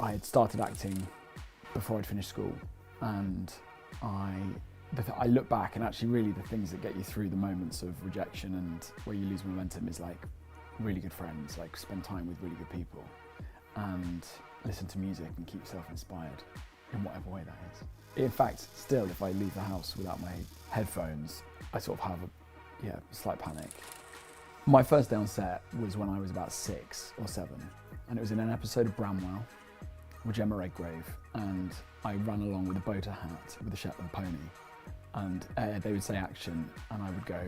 I had started acting before I'd finished school, and I look back, and actually really the things that get you through the moments of rejection and where you lose momentum is like really good friends, like spend time with really good people and listen to music and keep yourself inspired in whatever way that is. In fact, still, if I leave the house without my headphones, I sort of have a slight panic. My first day on set was when I was about 6 or 7, and it was in an episode of Bramwell with Gemma Redgrave, and I ran along with a boater hat with a Shetland pony, and they would say action, and I would go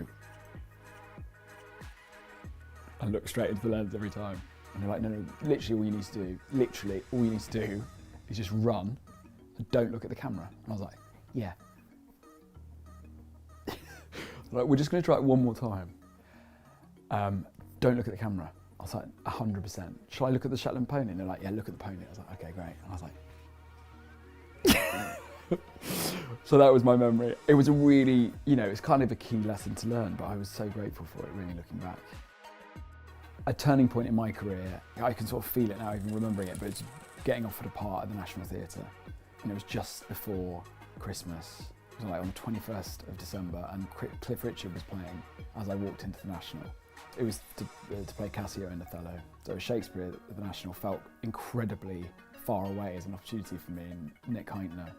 and look straight into the lens every time. And they're like, no, literally all you need to do is just run and don't look at the camera. And I was like, yeah. Like, we're just gonna try it one more time. Don't look at the camera. I was like, 100%. Shall I look at the Shetland pony? And they're like, yeah, look at the pony. I was like, okay, great. And I was like, so that was my memory. It was a really, it's kind of a key lesson to learn, but I was so grateful for it, really, looking back. A turning point in my career, I can sort of feel it now, even remembering it, but it's getting offered a part at the National Theatre. And it was just before Christmas. It was like on the 21st of December, and Cliff Richard was playing as I walked into the National. It was to play Cassio in Othello. So Shakespeare at the National felt incredibly far away as an opportunity for me, and Nick Heintner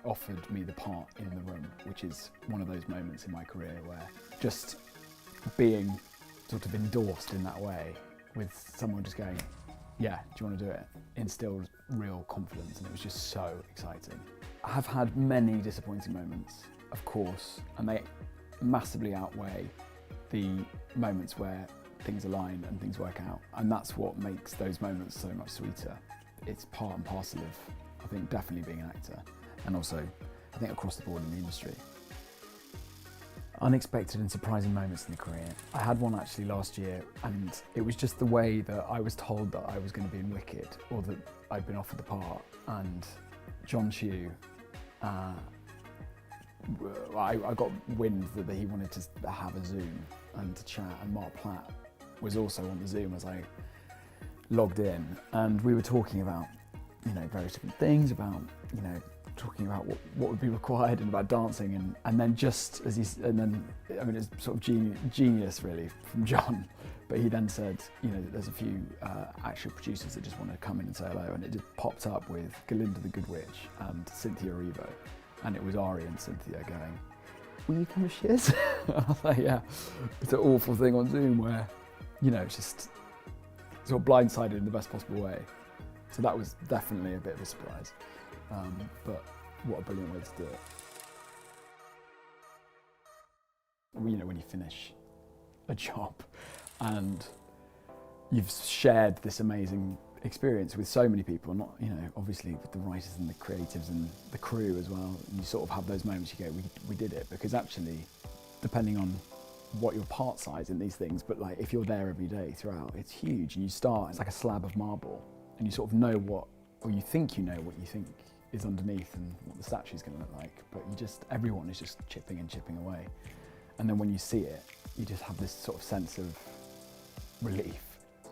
offered me the part in the room, which is one of those moments in my career where just being sort of endorsed in that way with someone just going, yeah, do you want to do it? Instilled real confidence, and it was just so exciting. I have had many disappointing moments, of course, and they massively outweigh the moments where things align and things work out. And that's what makes those moments so much sweeter. It's part and parcel of, I think, definitely being an actor, and also, I think, across the board in the industry. Unexpected and surprising moments in the career. I had one actually last year, and it was just the way that I was told that I was going to be in Wicked, or that I'd been offered the part. And John Chu, I got wind that he wanted to have a Zoom and to chat, and Mark Platt was also on the Zoom as I logged in, and we were talking about, various different things, about, talking about what would be required and about dancing, and then just as it's sort of genius really from John, but he then said, there's a few actual producers that just want to come in and say hello, and it just popped up with Galinda the Good Witch and Cynthia Erivo, and it was Ari and Cynthia going, will you come with shiz? I was like, yeah. It's an awful thing on Zoom where, it's just sort of blindsided in the best possible way. So that was definitely a bit of a surprise. But what a brilliant way to do it. When you finish a job and you've shared this amazing experience with so many people, not, obviously with the writers and the creatives and the crew as well, and you sort of have those moments you go, we did it, because actually, depending on what your part size in these things, but like if you're there every day throughout, it's huge, and you start, it's like a slab of marble, and you sort of know or you think what you think is underneath and what the statue's going to look like, but everyone is just chipping away. And then when you see it, you just have this sort of sense of relief.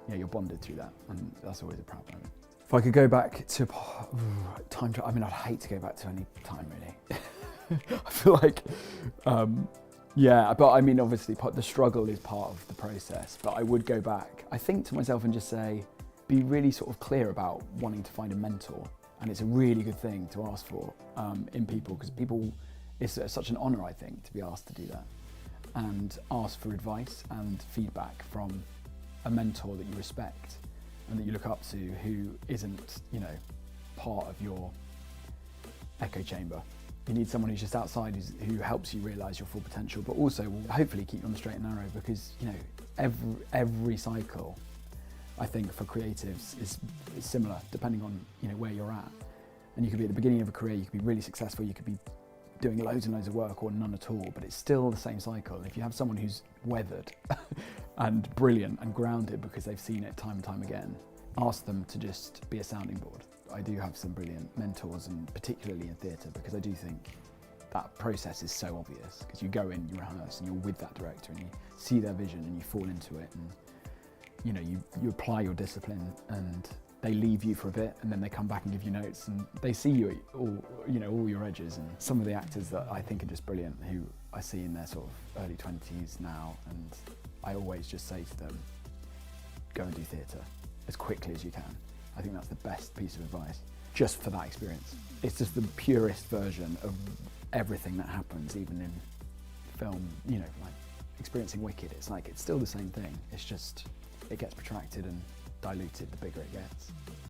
Yeah, you're bonded through that, and that's always a proud moment. If I could go back to time travel, I'd hate to go back to any time really. I feel like, but obviously the struggle is part of the process, but I would go back, I think, to myself and just say, be really sort of clear about wanting to find a mentor. And it's a really good thing to ask for in people, because it's such an honour, I think, to be asked to do that. And ask for advice and feedback from a mentor that you respect and that you look up to, who isn't, part of your echo chamber. You need someone who's just outside, who helps you realise your full potential, but also will hopefully keep you on the straight and narrow, because, every cycle, I think, for creatives is similar, depending on where you're at. And you could be at the beginning of a career, you could be really successful, you could be doing loads and loads of work, or none at all, but it's still the same cycle. If you have someone who's weathered and brilliant and grounded because they've seen it time and time again, ask them to just be a sounding board. I do have some brilliant mentors, and particularly in theatre, because I do think that process is so obvious, because you go in, you rehearse, and you're with that director, and you see their vision, and you fall into it, and you apply your discipline, and they leave you for a bit and then they come back and give you notes, and they see you all your edges. And some of the actors that I think are just brilliant, who I see in their sort of early 20s now, and I always just say to them, go and do theatre as quickly as you can. I think that's the best piece of advice, just for that experience. It's just the purest version of everything that happens, even in film, like experiencing Wicked. It's like, it's still the same thing. It's just, it gets protracted and diluted the bigger it gets.